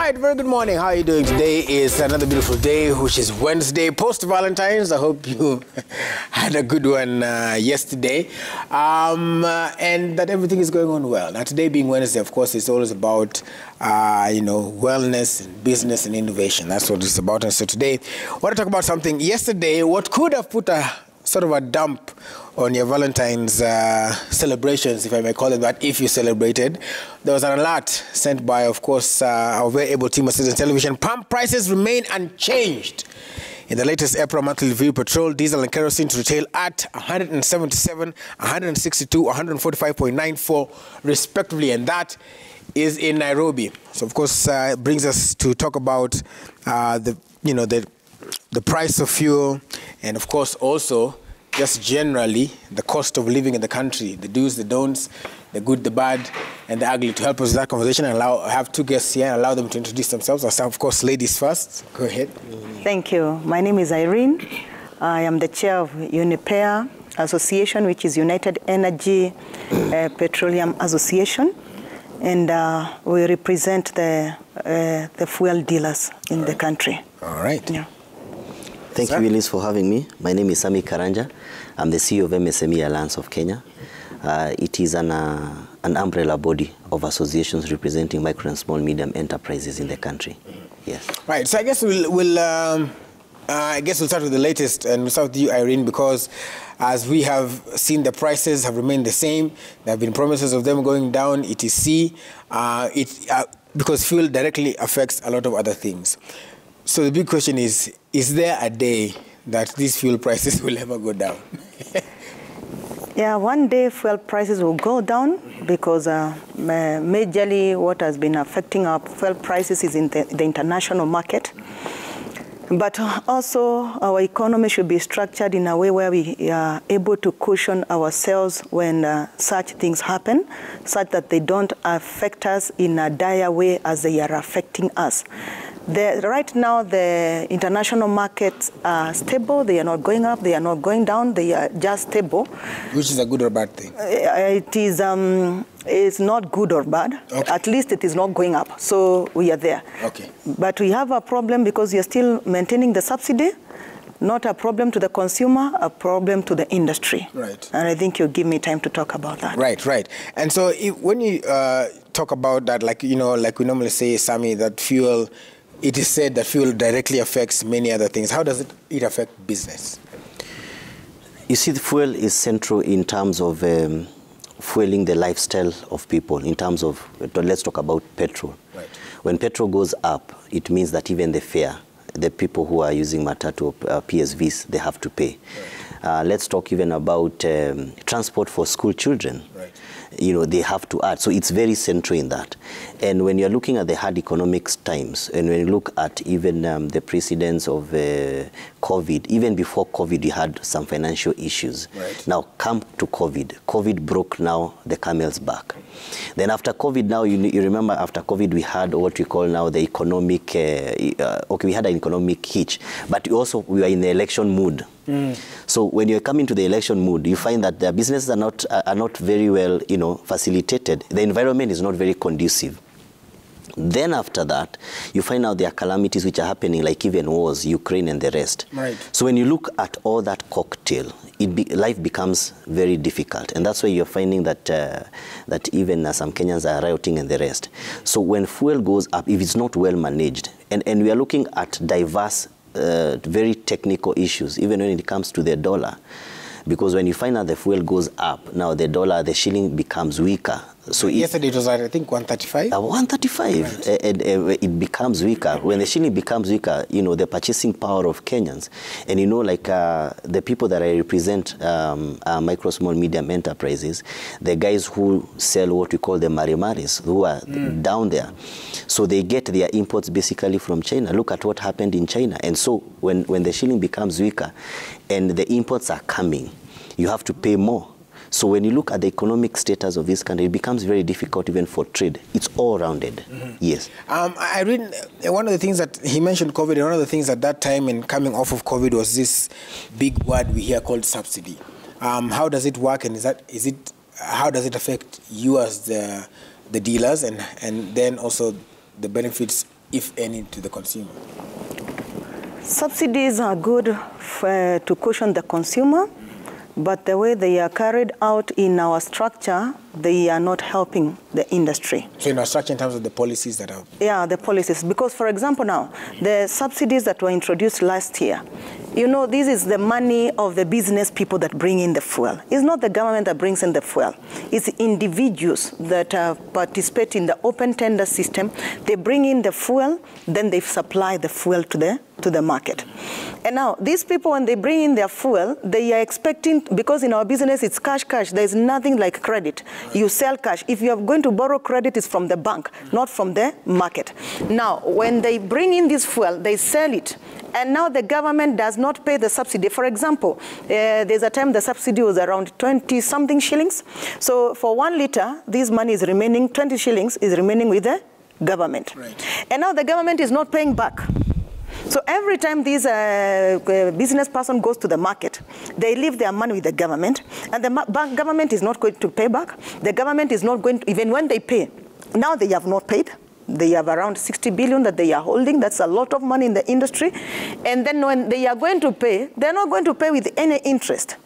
right, very good morning. How are you doing? Today is another beautiful day, which is Wednesday, post-Valentine's. I hope you had a good one yesterday and that everything is going on well. Now, today being Wednesday, of course, it's always about, wellness and business and innovation. That's what it's about. And so today, I want to talk about something. Yesterday, what could have put a sort of a dump on your Valentine's celebrations, if I may call it that, if you celebrated. There was an alert sent by, of course, our very able team of Citizen Television. Pump prices remain unchanged. In the latest April monthly review, petrol, diesel, and kerosene to retail at 177, 162, 145.94, respectively, and that is in Nairobi. So, of course, it brings us to talk about the price of fuel, and of course also just generally the cost of living in the country, the do's, the don'ts, the good, the bad, and the ugly. To help us with that conversation, I have two guests here and allow them to introduce themselves. I'll start, of course, ladies first. Go ahead. Thank you. My name is Irene. I am the chair of UNIPEA Association, which is United Energy Petroleum Association. And we represent the fuel dealers in the country. All right. Yeah. Thank you, Willis, for having me. My name is Sami Karanja. I'm the CEO of MSME Alliance of Kenya. It is an umbrella body of associations representing micro and small medium enterprises in the country. Yes. Right. So I guess we'll start with the latest, and we'll start with you, Irene, because as we have seen, the prices have remained the same. There have been promises of them going down, etc. Because fuel directly affects a lot of other things. So the big question is there a day that these fuel prices will ever go down? Yeah, one day fuel prices will go down because majorly what has been affecting our fuel prices is in the international market. But also our economy should be structured in a way where we are able to cushion ourselves when such things happen, such that they don't affect us in a dire way as they are affecting us. Right now, the international markets are stable. They are not going up. They are not going down. They are just stable. Which is a good or bad thing? It is. It's not good or bad. Okay. At least it is not going up. So we are there. Okay. But we have a problem because we are still maintaining the subsidy. Not a problem to the consumer, a problem to the industry. Right. And I think you'll give me time to talk about that. Right, right. And so when you talk about that, like we normally say, Sami, that fuel, it is said that fuel directly affects many other things. How does it affect business? You see, the fuel is central in terms of fueling the lifestyle of people. In terms of, let's talk about petrol. Right. When petrol goes up, it means that even the fare, the people who are using matatu PSVs, they have to pay. Right. Let's talk even about transport for school children. Right. They have to add. So it's very central in that. And when you're looking at the hard economic times, and when you look at even the precedence of COVID, even before COVID, you had some financial issues. Right. Now, come to COVID. COVID broke now the camel's back. Then after COVID now, you remember after COVID, we had what we call now the economic, we had an economic hitch, but also we were in the election mood. Mm. So when you're coming to the election mood, you find that the businesses are not very well, facilitated. The environment is not very conducive. Then after that, you find out there are calamities which are happening, like even wars, Ukraine and the rest. Right. So when you look at all that cocktail, life becomes very difficult. And that's why you're finding that that even some Kenyans are rioting and the rest. So when fuel goes up, if it's not well managed, and we are looking at diverse, very technical issues, even when it comes to the dollar. Because when you find out the fuel goes up, now the shilling becomes weaker. So yesterday it was at, I think, 135? 135, right. And it becomes weaker. When the shilling becomes weaker, the purchasing power of Kenyans, and the people that I represent, micro, small, medium enterprises, the guys who sell what we call the marimaris, who are down there. So they get their imports basically from China. Look at what happened in China. And so when the shilling becomes weaker and the imports are coming, you have to pay more. So when you look at the economic status of this country, it becomes very difficult even for trade. It's all rounded. Mm-hmm. Yes. I read one of the things that he mentioned COVID, and one of the things at that time and coming off of COVID was this big word we hear called subsidy. How does it work, and how does it affect you as the dealers, and then also the benefits if any, to the consumer? Subsidies are good to cushion the consumer, but the way they are carried out in our structure, they are not helping the industry. So in our structure, in terms of the policies that are... Yeah, the policies. Because, for example, now, the subsidies that were introduced last year, you know, this is the money of the business people that bring in the fuel. It's not the government that brings in the fuel. It's individuals that participate in the open tender system. They bring in the fuel, then they supply the fuel to the market. And now, these people, when they bring in their fuel, they are expecting, because in our business it's cash. There's nothing like credit. You sell cash. If you are going to borrow credit, it's from the bank, not from the market. Now, when they bring in this fuel, they sell it. And now the government does not pay the subsidy. For example, there's a time the subsidy was around 20-something shillings. So for 1 liter, this money is remaining, 20 shillings is remaining with the government. Right. And now the government is not paying back. So every time this business person goes to the market, they leave their money with the government, and the government is not going to pay back. The government is not going to, even when they pay, now they have not paid. They have around 60 billion that they are holding. That's a lot of money in the industry. And then when they are going to pay, they're not going to pay with any interest.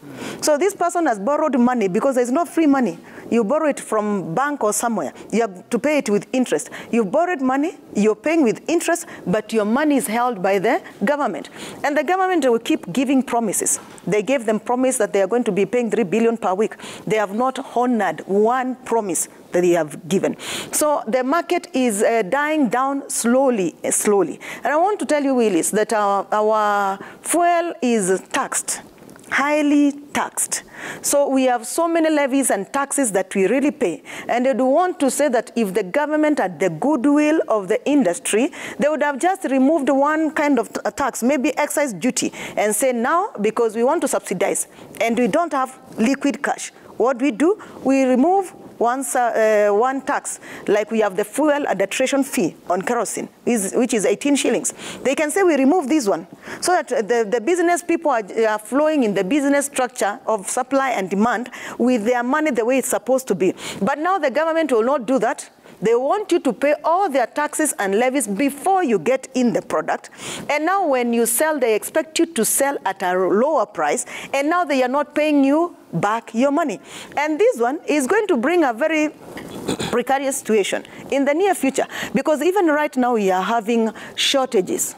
So this person has borrowed money because there's no free money. You borrow it from bank or somewhere. You have to pay it with interest. You borrowed money, you're paying with interest, but your money is held by the government. And the government will keep giving promises. They gave them promise that they are going to be paying 3 billion per week. They have not honored one promise that they have given. So the market is dying down slowly. And I want to tell you, Willis, that our fuel is taxed. Highly taxed. So we have so many levies and taxes that we really pay. And I do want to say that if the government had the goodwill of the industry, they would have just removed one kind of tax, maybe excise duty, and say now, because we want to subsidize and we don't have liquid cash, what do? We remove one tax, like we have the fuel adulteration fee on kerosene, which is 18 shillings. They can say we remove this one, so that the business people are flowing in the business structure of supply and demand with their money the way it's supposed to be. But now the government will not do that. They want you to pay all their taxes and levies before you get in the product. And now when you sell, they expect you to sell at a lower price. And now they are not paying you back your money. And this one is going to bring a very precarious situation in the near future. Because even right now we are having shortages.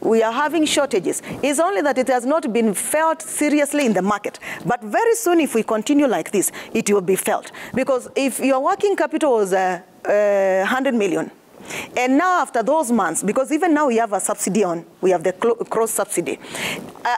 We are having shortages. It's only that it has not been felt seriously in the market. But very soon, if we continue like this, it will be felt. Because if your working capital was 100 million, and now after those months, because even now we have a subsidy on, we have the cross subsidy.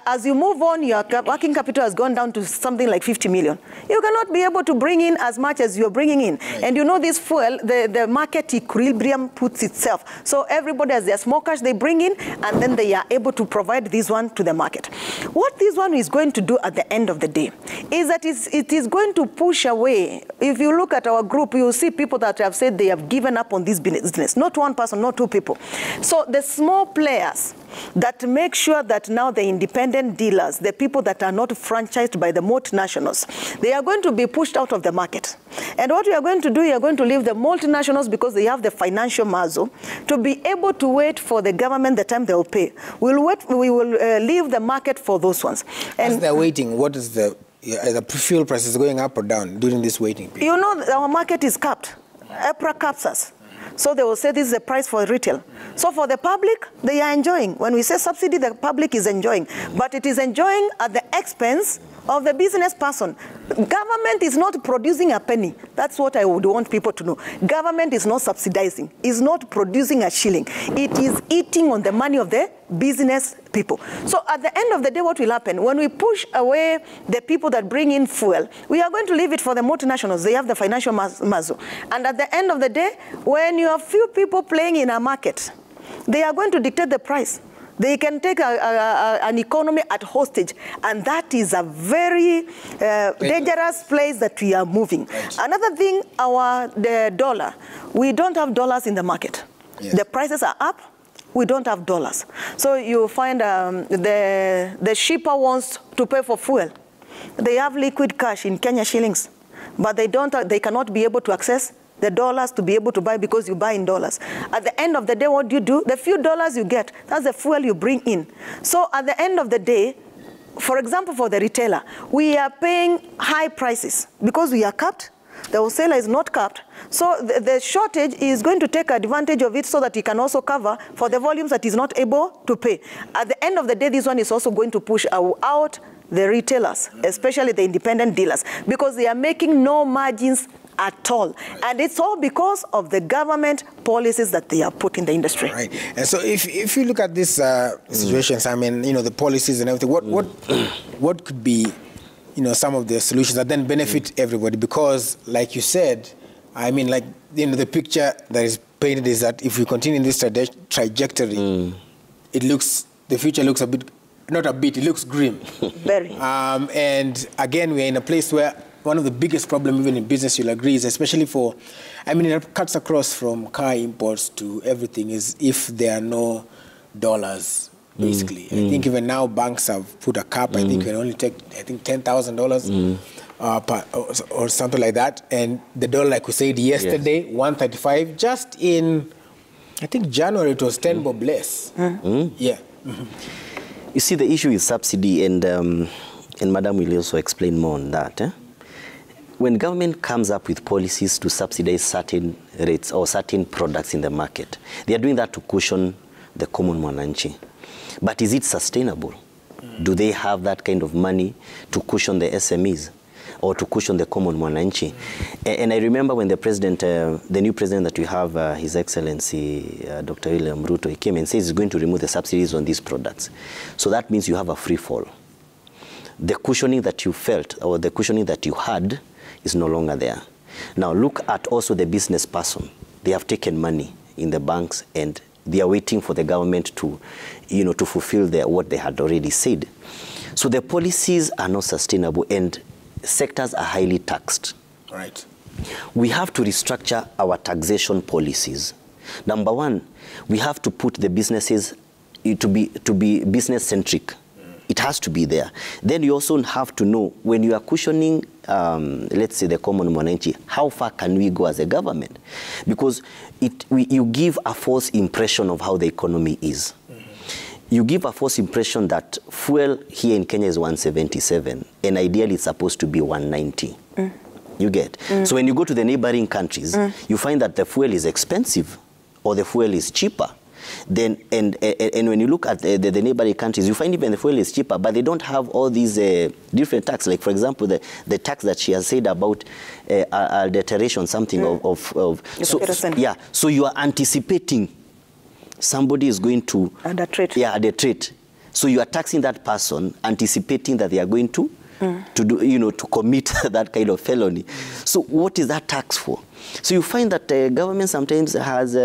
As you move on, your working capital has gone down to something like 50 million. You cannot be able to bring in as much as you're bringing in. Right. And you know this fuel, the market equilibrium puts itself. So everybody has their small cash they bring in, and then they are able to provide this one to the market. What this one is going to do at the end of the day is that it is going to push away. If you look at our group, you will see people that have said they have given up on this business. Not one person, not two people. So the small players that make sure that now the independent dealers, the people that are not franchised by the multinationals, they are going to be pushed out of the market. And what we are going to do, we are going to leave the multinationals, because they have the financial muscle, to be able to wait for the government the time they will pay. We will leave the market for those ones. And as they're waiting, what is the fuel prices going up or down during this waiting period? You know, our market is capped. EPRA caps us. So they will say this is the price for retail. So for the public, they are enjoying. When we say subsidy, the public is enjoying. But it is enjoying at the expense of the business person. Government is not producing a penny. That's what I would want people to know. Government is not subsidizing. It's not producing a shilling. It is eating on the money of the business people. So at the end of the day, what will happen? When we push away the people that bring in fuel, we are going to leave it for the multinationals. They have the financial muscle. And at the end of the day, when you have few people playing in a market, they are going to dictate the price. They can take an economy at hostage, and that is a very dangerous place that we are moving. Right. Another thing, the dollar. We don't have dollars in the market. Yes. The prices are up. We don't have dollars. So you find the shipper wants to pay for fuel. They have liquid cash in Kenya shillings, but they cannot be able to access the dollars to be able to buy because you buy in dollars. At the end of the day, what do you do? The few dollars you get, that's the fuel you bring in. So at the end of the day, for example, for the retailer, we are paying high prices because we are capped. The wholesaler is not capped. So the shortage is going to take advantage of it so that he can also cover for the volumes that he's not able to pay. At the end of the day, this one is also going to push out the retailers, especially the independent dealers, because they are making no margins at all. And it's all because of the government policies that they have put in the industry. Right. And so if you look at these situations, I mean, you know, the policies and everything, what could be, you know, some of the solutions that then benefit everybody? Because, like you said, I mean, like, you know, the picture that is painted is that if we continue in this trajectory, the future looks a bit, not a bit, it looks grim. Very. And again, we're in a place where one of the biggest problems, even in business, you'll agree, is especially for, I mean, it cuts across from car imports to everything, is if there are no dollars. Basically, I think even now banks have put a cap. I think you can only take, I think, $10,000 or something like that. And the dollar, like we said yesterday, 135. Just in, I think January it was 10 bob less. Yeah. You see, the issue is subsidy, and Madam will also explain more on that. When government comes up with policies to subsidize certain rates or certain products in the market, they are doing that to cushion the common mwananchi. But is it sustainable? Do they have that kind of money to cushion the SMEs or to cushion the common mwananchi? And I remember when the president, the new president that we have, His Excellency Dr. William Ruto, he came and says he's going to remove the subsidies on these products. So that means you have a free fall. The cushioning that you felt or the cushioning that you had is no longer there. Now look at also the business person. They have taken money in the banks and they are waiting for the government to, you know, to fulfill what they had already said. So the policies are not sustainable and sectors are highly taxed. Right. We have to restructure our taxation policies. Number one, we have to put the businesses to be business-centric. It has to be there. Then you also have to know, when you are cushioning, let's say, the common mwananchi, how far can we go as a government? Because you give a false impression of how the economy is. You give a false impression that fuel here in Kenya is 177, and ideally it's supposed to be 190. You get? So when you go to the neighboring countries, you find that the fuel is expensive or the fuel is cheaper. Then and when you look at the neighboring countries, you find even the fuel is cheaper, but they don't have all these different taxes. Like, for example, the tax that she has said about adulteration, something of so, yeah. So you are anticipating somebody is going to adulterate. So you are taxing that person, anticipating that they are going to do, you know, to commit that kind of felony. So what is that tax for? So you find that the government sometimes has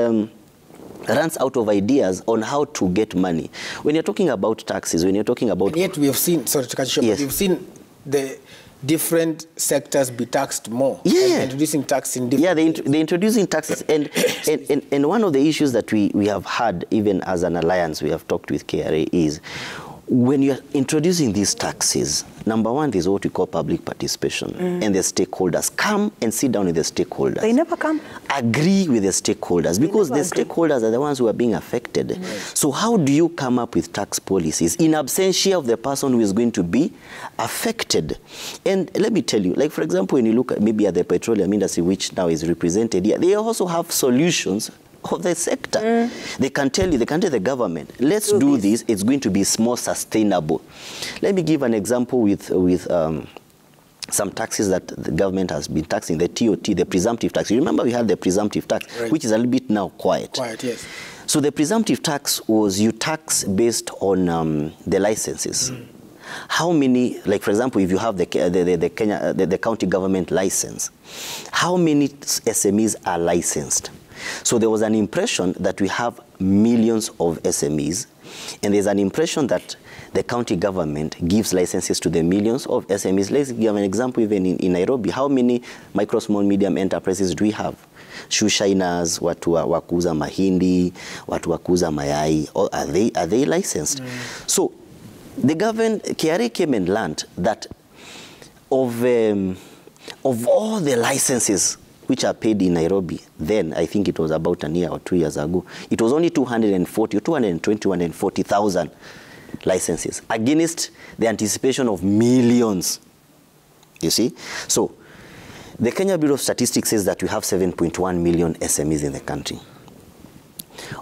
runs out of ideas on how to get money. When you're talking about taxes, when you're talking about... And yet we have seen, sorry to cut you short, yes. We've seen the different sectors be taxed more. Yeah. Introducing tax in different... Yeah, they're introducing taxes. And one of the issues that we have had, even as an alliance, we have talked with KRA, is when you're introducing these taxes, number one, there's what we call public participation. And the stakeholders come and sit down with the stakeholders. They never come. Agree with the stakeholders, because the stakeholders are the ones who are being affected. So how do you come up with tax policies in absentia of the person who is going to be affected? And let me tell you, like, for example, when you look at maybe at the petroleum industry, which now is represented here, they also have solutions of the sector. They can tell you, they can tell the government, let's do this, it's going to be more sustainable. Let me give an example with some taxes that the government has been taxing, the TOT, the presumptive tax. You remember we had the presumptive tax, which is a little bit now quiet. Quiet, yes. So the presumptive tax was you tax based on the licenses. How many, like, for example, if you have the county government license, how many SMEs are licensed? So there was an impression that we have millions of SMEs, and there's an impression that the county government gives licenses to the millions of SMEs. Let's give an example. Even in Nairobi, how many micro, small, medium enterprises do we have? Shoe shiners, watu wa kuuza mahindi, watu wa kuuza mayai, or are they licensed? So the government, KRA came and learned that of all the licenses which are paid in Nairobi, then I think it was about a year or 2 years ago, it was only 240 or 220, 240,000 licenses against the anticipation of millions. You see? So the Kenya Bureau of Statistics says that we have 7.1 million SMEs in the country.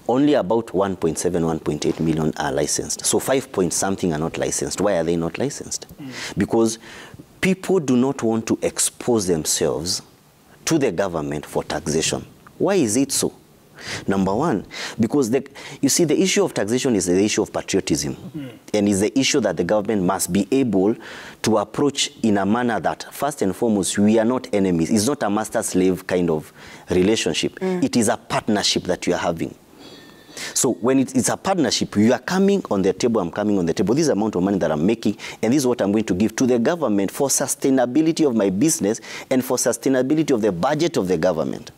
Only about 1.7, 1.8 million are licensed. So 5 point something are not licensed. Why are they not licensed? Because people do not want to expose themselves to the government for taxation. Why is it so? Number one, because you see, the issue of taxation is the issue of patriotism, and is the issue that the government must be able to approach in a manner that, first and foremost, we are not enemies. It's not a master-slave kind of relationship. It is a partnership that you are having. So when it's a partnership, you are coming on the table, I'm coming on the table. This is the amount of money that I'm making, and this is what I'm going to give to the government for sustainability of my business and for sustainability of the budget of the government.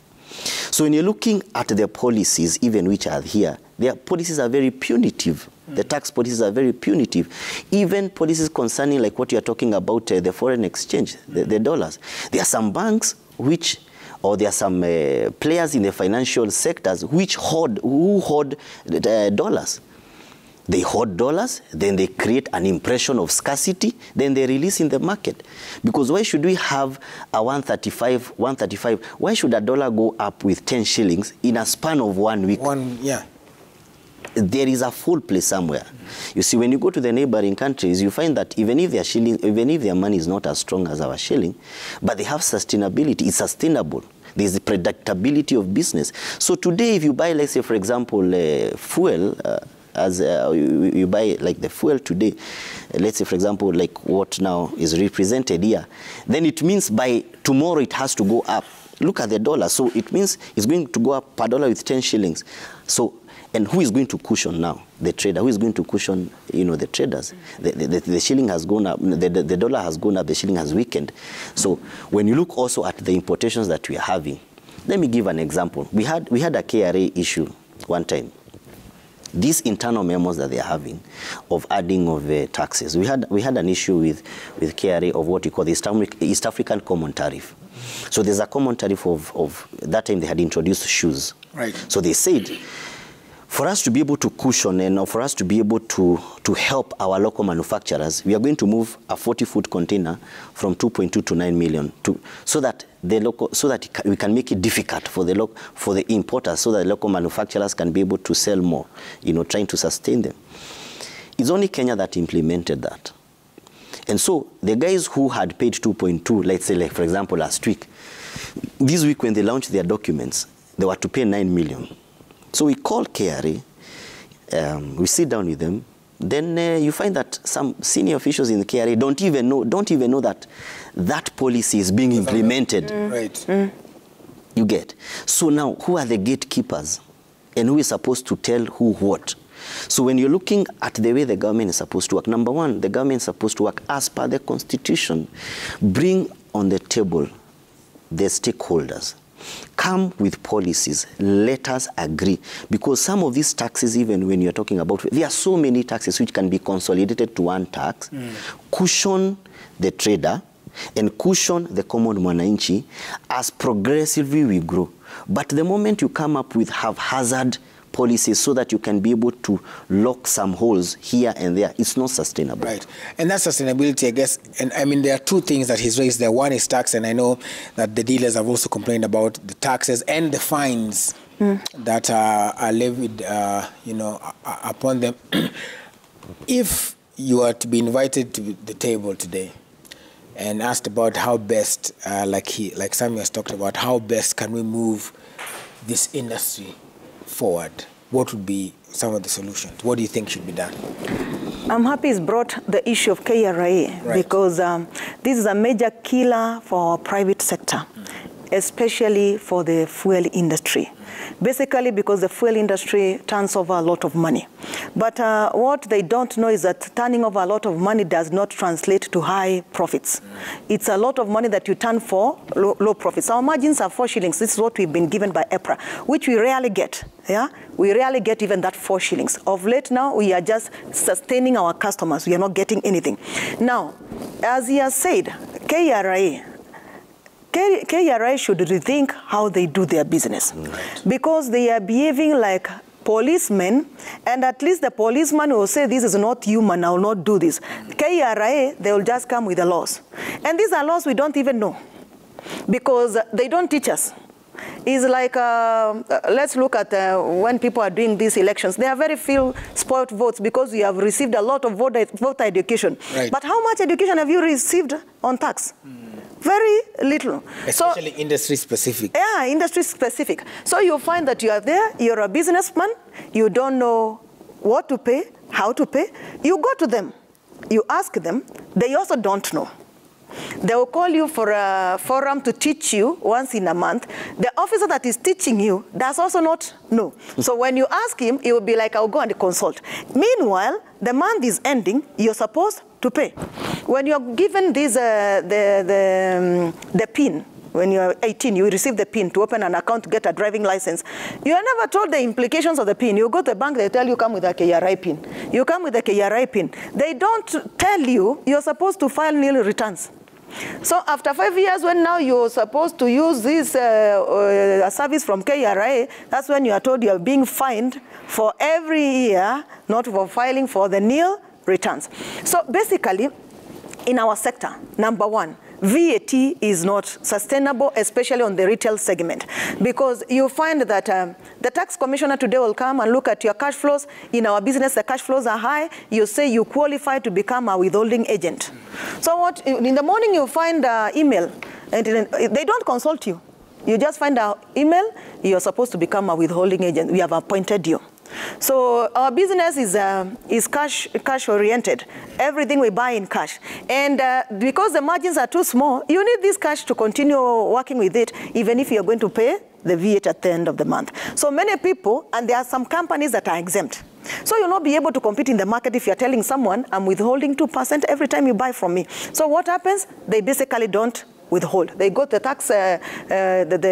So when you're looking at the policies, even which are here, their policies are very punitive. The tax policies are very punitive. Even policies concerning like what you're talking about, the foreign exchange, the dollars. There are some banks which, or there are some players in the financial sectors which hoard dollars. They hoard dollars, then they create an impression of scarcity, then they release in the market. Because why should we have a 135, why should a dollar go up with 10 shillings in a span of 1 week? There is a full play somewhere. You see, when you go to the neighboring countries, you find that even if their money is not as strong as our shilling, but they have sustainability, it's sustainable. There's the predictability of business. So today, if you buy, let's say, for example, fuel, as you buy like the fuel today, let's say, for example, like what now is represented here, then it means by tomorrow it has to go up. Look at the dollar. So it means it's going to go up per dollar with 10 shillings. So, and who is going to cushion now? The trader. Who is going to cushion, you know, the traders? The shilling has gone up, the dollar has gone up, the shilling has weakened. So when you look also at the importations that we are having, let me give an example. We had a KRA issue one time. These internal memos that they are having of adding of taxes, we had an issue with KRA of what we call the East African Common Tariff. So there's a common tariff of that time they had introduced shoes. Right. So they said, for us to be able to cushion and for us to be able to help our local manufacturers, we are going to move a 40-foot container from 2.2 to 9 million so that we can make it difficult for the importers, so that the local manufacturers can be able to sell more, you know, trying to sustain them. It's only Kenya that implemented that. And so the guys who had paid 2.2, let's say, like for example, last week, this week when they launched their documents, they were to pay 9 million. So we call KRA, we sit down with them, then you find that some senior officials in the KRA don't even know that that policy is being implemented. Right. You get. So now, who are the gatekeepers? And who is supposed to tell who what? So when you're looking at the way the government is supposed to work, number one, the government is supposed to work as per the Constitution. Bring on the table the stakeholders. Come with policies, let us agree. Because some of these taxes, even when you're talking about, there are so many taxes which can be consolidated to one tax, cushion the trader, and cushion the common mwananchi as progressively we grow. But the moment you come up with haphazard policies so that you can be able to lock some holes here and there, it's not sustainable. Right. And that sustainability, I guess, and I mean, there are two things that he's raised there. One is tax, and I know that the dealers have also complained about the taxes and the fines that are levied, you know, upon them. If you are to be invited to the table today and asked about how best, like Sammy has talked about, how best can we move this industry forward, what would be some of the solutions? What do you think should be done? I'm happy he's brought the issue of KRA because this is a major killer for our private sector, especially for the fuel industry. Basically because the fuel industry turns over a lot of money. But what they don't know is that turning over a lot of money does not translate to high profits. It's a lot of money that you turn for low profits. Our margins are 4 shillings. This is what we've been given by EPRA, which we rarely get. Yeah, we rarely get even that 4 shillings. Of late now, we are just sustaining our customers. We are not getting anything. Now, as he has said, KRA KRA should rethink how they do their business. Right. Because they are behaving like policemen, and at least the policeman will say, this is not human, I will not do this. KRA, they will just come with the laws. And these are laws we don't even know, because they don't teach us. It's like, let's look at when people are doing these elections. There are very few spoiled votes because you have received a lot of voter education. Right. But how much education have you received on tax? Very little. Especially industry specific. Yeah, industry specific. So you find that you are there, you're a businessman, you don't know what to pay, how to pay. You go to them, you ask them, they also don't know. They will call you for a forum to teach you once in a month. The officer that is teaching you does also not know. So when you ask him, he will be like, I'll go and consult. Meanwhile, the month is ending, you're supposed to pay. When you're given this, the PIN, when you're 18, you receive the PIN to open an account to get a driving license. You are never told the implications of the PIN. You go to the bank, they tell you come with a KRA PIN. You come with a KRA PIN. They don't tell you you're supposed to file nil returns. So after 5 years, when now you're supposed to use this service from KRA, that's when you are told you're being fined for every year, not for filing for the nil returns. So basically, in our sector, number one, VAT is not sustainable, especially on the retail segment, because you find that the tax commissioner today will come and look at your cash flows. In our business, the cash flows are high. You say you qualify to become a withholding agent. So what, in the morning you find an email, and they don't consult you. You just find an email, you're supposed to become a withholding agent. We have appointed you. So our business is cash oriented. Everything we buy in cash. And because the margins are too small, you need this cash to continue working with it, even if you're going to pay the VAT at the end of the month. So many people, and there are some companies that are exempt. So you'll not be able to compete in the market if you're telling someone, I'm withholding 2% every time you buy from me. So what happens? They basically don't withhold. They go to the tax, the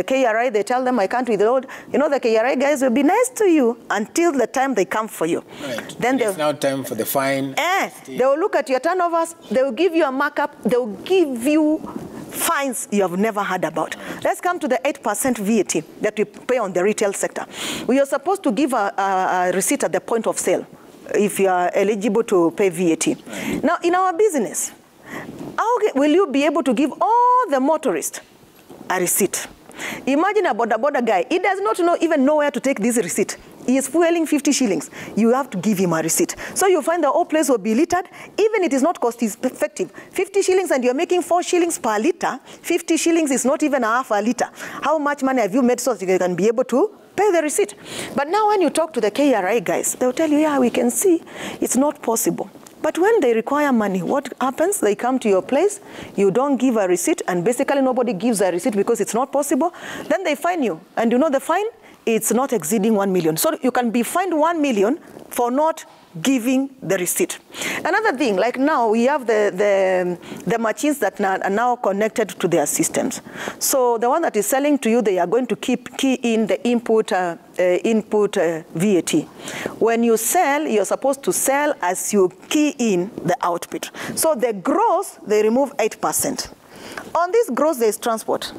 KRA, they tell them, I can't withhold. You know, the KRA guys will be nice to you until the time they come for you. Right. Then it's now time for the fine. They will look at your turnovers, they will give you a markup, they will give you fines you have never heard about. Let's come to the 8% VAT that we pay on the retail sector. We are supposed to give a receipt at the point of sale if you are eligible to pay VAT. Right. Now, in our business, how will you be able to give all the motorists a receipt? Imagine a border guy. He does not even know where to take this receipt. He is fueling 50 shillings. You have to give him a receipt. So you find the whole place will be littered. Even it is not cost effective. 50 shillings and you're making 4 shillings per liter. 50 shillings is not even a half a liter. How much money have you made so that you can be able to pay the receipt? But now when you talk to the KRA guys, they'll tell you, yeah, we can see it's not possible. But when they require money, what happens? They come to your place, you don't give a receipt, and basically nobody gives a receipt because it's not possible. Then they fine you. And you know the fine? It's not exceeding 1 million. So you can be fined 1 million for not giving the receipt. Another thing, like now we have the machines that are now connected to their systems. So the one that is selling to you, they are going to key in the input VAT. When you sell, you're supposed to sell as you key in the output. So the gross, they remove 8%. On this gross, there is transport.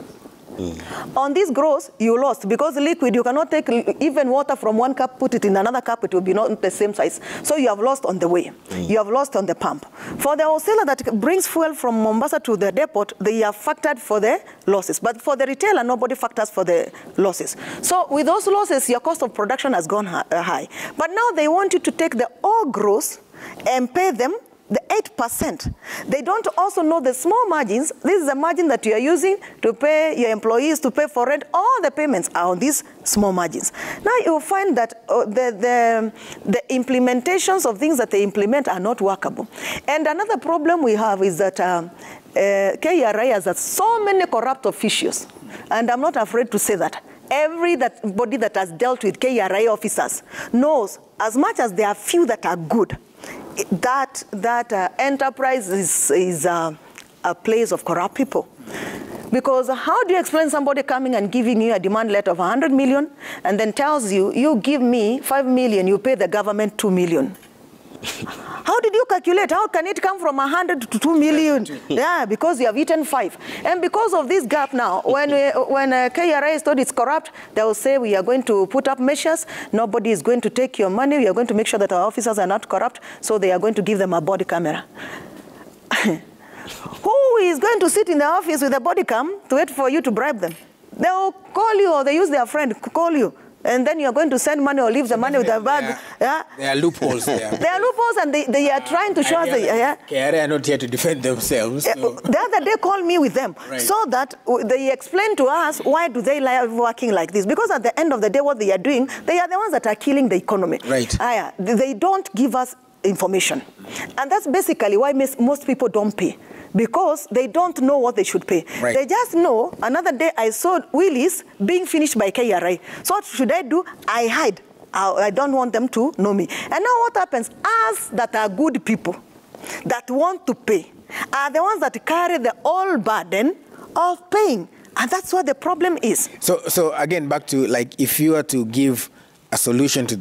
On this gross, you lost, because liquid, you cannot take even water from one cup, put it in another cup, it will be not the same size. So you have lost on the way. You have lost on the pump. For the wholesaler that brings fuel from Mombasa to the depot, they are factored for the losses. But for the retailer, nobody factors for the losses. So with those losses, your cost of production has gone high. But now they want you to take the all gross and pay them the 8%. They don't also know the small margins. This is the margin that you are using to pay your employees, to pay for rent. All the payments are on these small margins. Now you'll find that the implementations of things that they implement are not workable. And another problem we have is that KRA has so many corrupt officials. And I'm not afraid to say that. Everybody that has dealt with KRA officers knows, as much as there are few that are good, that enterprise is a place of corrupt people. Because how do you explain somebody coming and giving you a demand letter of 100 million and then tells you, you give me 5 million, you pay the government 2 million? How did you calculate? How can it come from 100 to 2 million? Yeah, because you have eaten 5. And because of this gap now, when KRA is told it's corrupt, they will say we are going to put up measures. Nobody is going to take your money. We are going to make sure that our officers are not corrupt. So they are going to give them a body camera. Who is going to sit in the office with a body cam to wait for you to bribe them? They will call you, or they use their friend to call you. And then you're going to send money or leave the money with a bag. Yeah. There are loopholes there. There are loopholes, and they are trying to show us. KRA are not here to defend themselves. So. The other day, called me with them, so that they explain to us why do they like working like this. Because at the end of the day, what they are doing, they are the ones that are killing the economy. Right. They don't give us information. And that's basically why most people don't pay. Because they don't know what they should pay. Right. They just know, another day I saw wheelies being finished by KRA. So what should I do? I hide. I don't want them to know me. And now what happens? Us that are good people, that want to pay, are the ones that carry the whole burden of paying. And that's what the problem is. So again, back to, like, if you were to give a solution to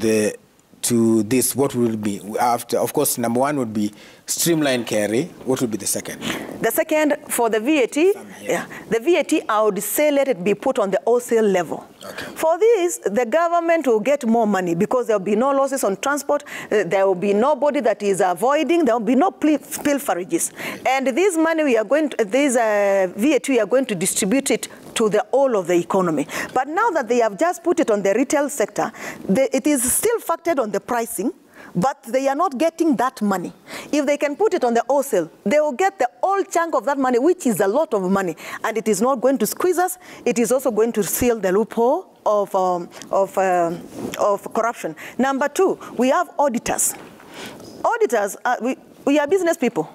this, what would it be? After, of course, number one would be streamline KRA. What would be the second? The second, for the VAT, the VAT, I would say let it be put on the wholesale level. Okay. For this, the government will get more money because there will be no losses on transport. There will be nobody that is avoiding. There will be no pilferages. And this money we are going to, this VAT, we are going to distribute it to the whole of the economy. But now that they have just put it on the retail sector, it is still factored on the pricing, but they are not getting that money. If they can put it on the wholesale, they will get the whole chunk of that money, which is a lot of money. And it is not going to squeeze us. It is also going to seal the loophole of corruption. Number two, we have auditors. Auditors, we are business people.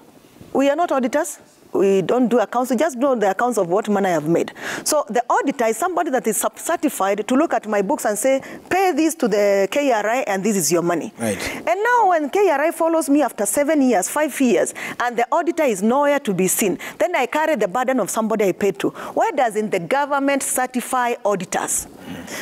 We are not auditors. We don't do accounts. We just do the accounts of what money I have made. So the auditor is somebody that is certified to look at my books and say, pay this to the KRA and this is your money. Right. And now when KRA follows me after 7 years, 5 years, and the auditor is nowhere to be seen, then I carry the burden of somebody I paid to. Why doesn't the government certify auditors?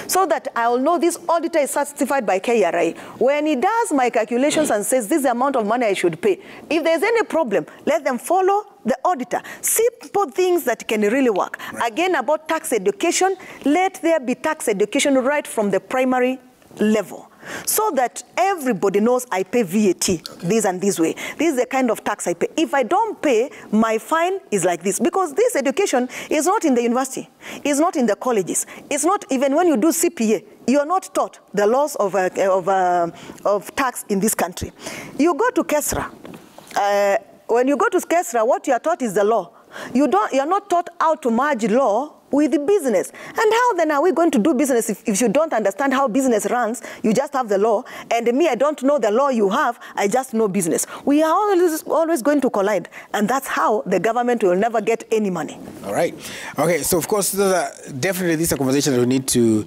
So that I will know this auditor is certified by KRA. When he does my calculations and says this is the amount of money I should pay, if there's any problem, let them follow the auditor. Simple things that can really work. Right. Again, about tax education, let there be tax education right from the primary level, so that everybody knows I pay VAT this and this way. This is the kind of tax I pay. If I don't pay, my fine is like this. Because this education is not in the university. It's not in the colleges. It's not even when you do CPA. You are not taught the laws of tax in this country. You go to KESRA. When you go to KESRA, what you are taught is the law. You are not taught how to merge law with the business. And how then are we going to do business if you don't understand how business runs? You just have the law, and me, I don't know the law you have, I just know business. We are always going to collide, and that's how the government will never get any money. All right. Okay, so of course, definitely this is a conversation that we need to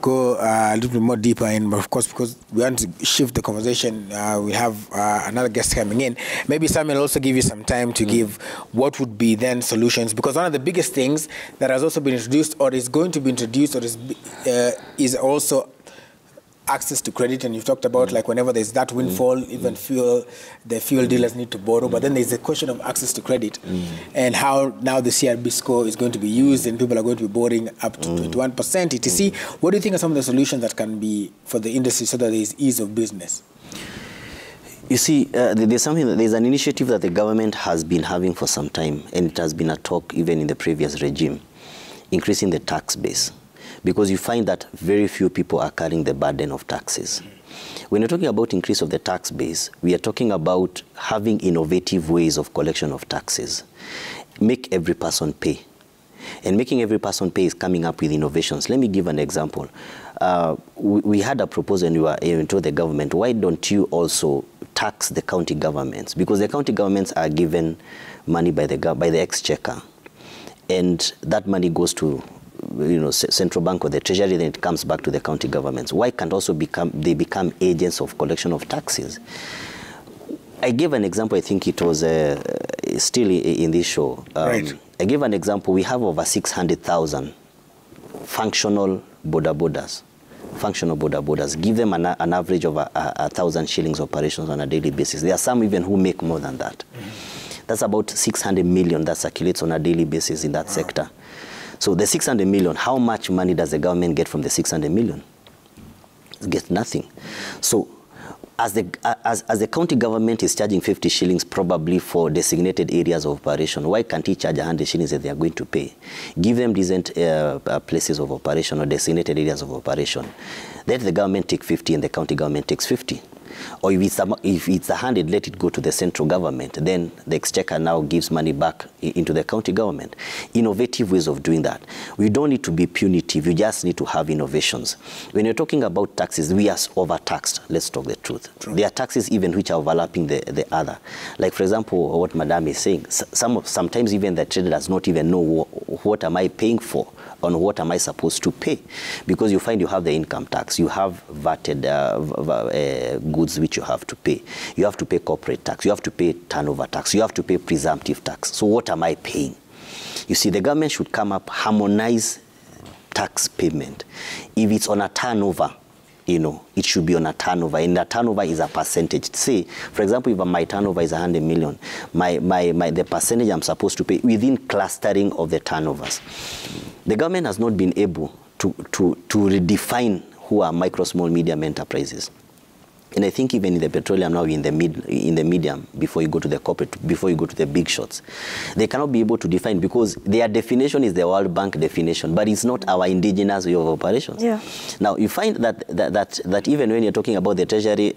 go a little bit more deeper in, but of course, because we want to shift the conversation, we have another guest coming in. Maybe Samuel will also give you some time to give what would be then solutions, because one of the biggest things that has also been introduced or is going to be introduced or is also access to credit. And you've talked about like whenever there's that windfall, even the fuel dealers need to borrow, but then there's the question of access to credit and how now the CRB score is going to be used and people are going to be borrowing up to 21% etc. What do you think are some of the solutions that can be for the industry so that there is ease of business? You see, there's an initiative that the government has been having for some time, and it has been a talk even in the previous regime, increasing the tax base. Because you find that very few people are carrying the burden of taxes. When you're talking about increase of the tax base, we are talking about having innovative ways of collection of taxes. Make every person pay. And making every person pay is coming up with innovations. Let me give an example. We had a proposal and we were told the government, why don't you also tax the county governments? Because the county governments are given money by the exchequer. And that money goes to central bank or the treasury, then it comes back to the county governments. Why can't also they become agents of collection of taxes? I gave an example, I think it was still in this show. Right. I gave an example, we have over 600,000 functional bodas, functional border borders, give them an average of 1,000 shillings operations on a daily basis. There are some even who make more than that. That's about 600 million that circulates on a daily basis in that sector. So the 600 million, how much money does the government get from the 600 million? It gets nothing. So as the county government is charging 50 shillings probably for designated areas of operation, why can't he charge 100 shillings that they are going to pay? Give them decent places of operation or designated areas of operation. Let the government take 50 and the county government takes 50. Or if it's 100, let it go to the central government. Then the exchequer now gives money back into the county government. Innovative ways of doing that. We don't need to be punitive. You just need to have innovations. When you're talking about taxes, we are overtaxed. Let's talk the truth. True. There are taxes even which are overlapping the other. Like, for example, what Madam is saying, sometimes even the trader does not even know what am I paying for, on what am I supposed to pay. Because you find you have the income tax, you have VATed goods which you have to pay. You have to pay corporate tax, you have to pay turnover tax, you have to pay presumptive tax. So what am I paying? You see, the government should come up, harmonize tax payment. If it's on a turnover, it should be on a turnover, and the turnover is a percentage. Say, for example, if my turnover is 100 million, the percentage I'm supposed to pay within clustering of the turnovers. The government has not been able to redefine who are micro, small, medium enterprises. And I think even in the petroleum now, in the medium, before you go to the corporate, before you go to the big shots, they cannot be able to define, because their definition is the World Bank definition, but it's not our indigenous way of operations. Yeah. Now you find that even when you're talking about the treasury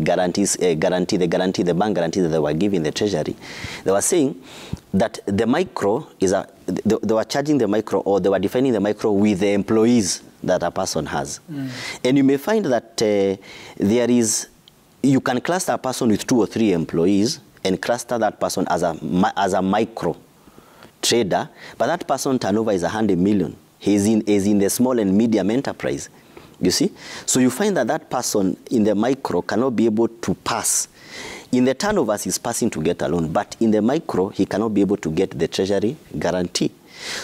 guarantees, the bank guarantee that they were giving the treasury, they were saying that the micro is they were charging the micro, or they were defining the micro with the employees that a person has. And you may find that you can cluster a person with 2 or 3 employees and cluster that person as a micro trader, but that person turnover is 100 million. He's in the small and medium enterprise, you see? So you find that person in the micro cannot be able to pass. In the turnovers, he's passing to get a loan, but in the micro, he cannot be able to get the treasury guarantee.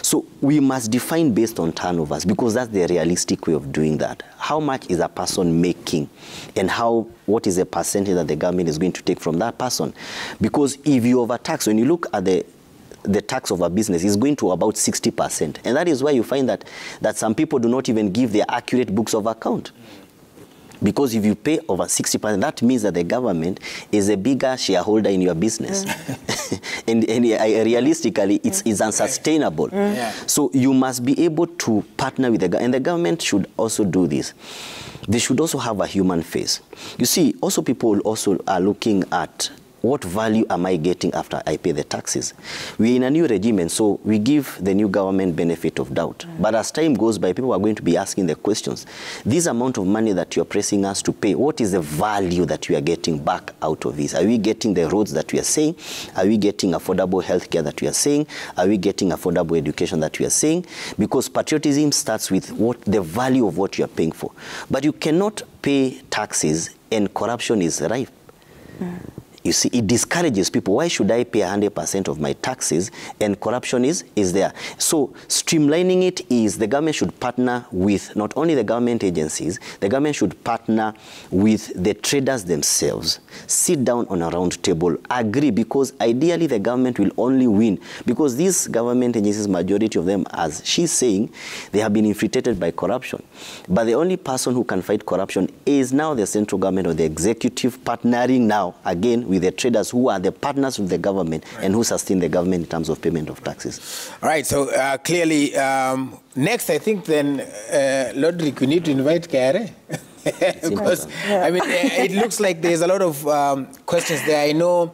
So we must define based on turnovers, because that's the realistic way of doing that. How much is a person making, and what is the percentage that the government is going to take from that person? Because if you overtax, when you look at the tax of a business, is going to about 60%. And that is why you find that some people do not even give their accurate books of account. Because if you pay over 60%, that means that the government is a bigger shareholder in your business. and realistically, it's unsustainable. Yeah. So you must be able to partner with the government. And the government should also do this. They should also have a human face. You see, also people also are looking at, what value am I getting after I pay the taxes? We're in a new regime, and so we give the new government benefit of doubt. But as time goes by, people are going to be asking the questions. This amount of money that you're pressing us to pay, what is the value that we are getting back out of this? Are we getting the roads that we are saying? Are we getting affordable healthcare that we are saying? Are we getting affordable education that we are saying? Because patriotism starts with the value of what you are paying for. But you cannot pay taxes and corruption is rife. You see, it discourages people. Why should I pay 100% of my taxes and corruption is there? So streamlining it is the government should partner with not only the government agencies, the government should partner with the traders themselves, sit down on a round table, agree, because ideally the government will only win, because these government agencies, majority of them, as she's saying, they have been infiltrated by corruption. But the only person who can fight corruption is now the central government or the executive, partnering now again with the traders who are the partners with the government and who sustain the government in terms of payment of taxes. All right, so clearly, next I think then, Lodrick, we need to invite Kare. Because, I mean, it looks like there's a lot of questions there. I know,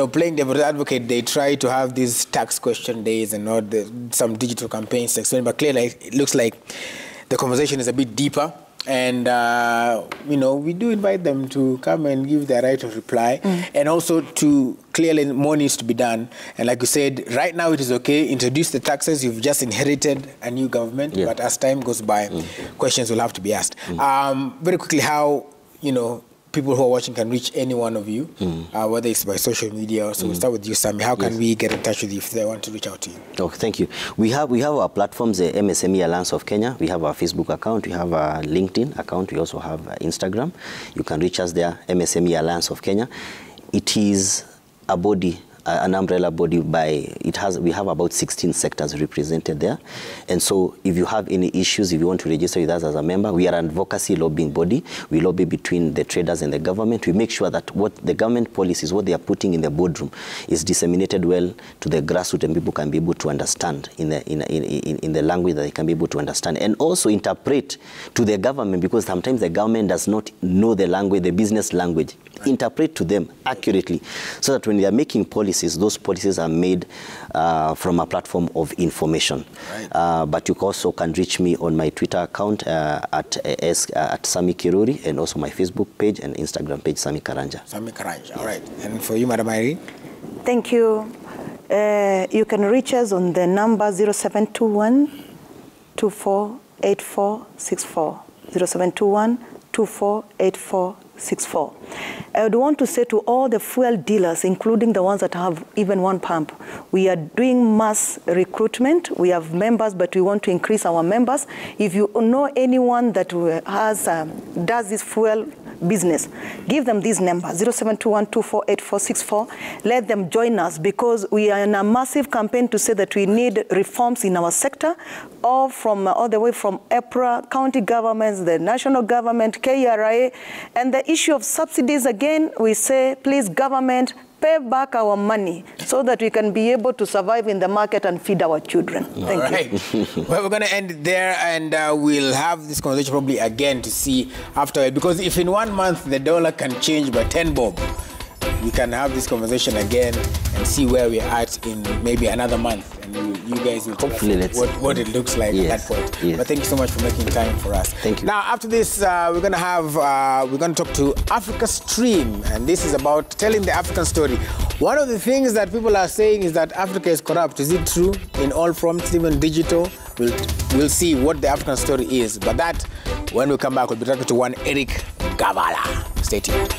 playing devil's advocate, they try to have these tax question days and not some digital campaigns to explain, but clearly it looks like the conversation is a bit deeper. And, we do invite them to come and give their right of reply. And also to clearly more needs to be done. And like you said, right now it is okay, introduce the taxes. You've just inherited a new government. But as time goes by, questions will have to be asked. Very quickly, how, people who are watching can reach any one of you, whether it's by social media or so. We'll start with you, Sammy. How can we get in touch with you if they want to reach out to you? Oh, thank you. We have our platforms, the MSME Alliance of Kenya. We have our Facebook account. We have a LinkedIn account. We also have Instagram. You can reach us there, MSME Alliance of Kenya. It is a body, an umbrella body we have about 16 sectors represented there. And so if you have any issues, if you want to register with us as a member, we are an advocacy lobbying body. We lobby between the traders and the government. We make sure that what the government policies, what they are putting in the boardroom is disseminated well to the grassroots and people can be able to understand in the language that they can be able to understand. And also interpret to the government, because sometimes the government does not know the language, the business language. Interpret to them accurately so that when they are making policies, those policies are made from a platform of information. Right. But you also can reach me on my Twitter account at Sami Kiruri, and also my Facebook page and Instagram page, Sami Karanja. Sami Karanja, all right. And for you, Madam Irene? Thank you. You can reach us on the number 0721 248464. 0721 248464. I would want to say to all the fuel dealers, including the ones that have even one pump, we are doing mass recruitment. We have members, but we want to increase our members. If you know anyone that does this fuel business, give them this number, 0721248464. Let them join us, because we are in a massive campaign to say that we need reforms in our sector, all the way from EPRA, county governments, the national government, KRA, and the issue of subsidies. Again, we say, please, government, pay back our money so that we can be able to survive in the market and feed our children. Thank you. Well, we're going to end it there, and we'll have this conversation probably again to see after it, because if in 1 month the dollar can change by 10 bob, we can have this conversation again and see where we're at in maybe another month, and you guys will tell us what it looks like at that point. Yes. But thank you so much for making time for us. Thank you. Now, after this, we're going to talk to Africa Stream, and this is about telling the African story. One of the things that people are saying is that Africa is corrupt. Is it true in all fronts, even digital? We'll see what the African story is. But that, when we come back, we'll be talking to one Eric Gavala. Stay tuned.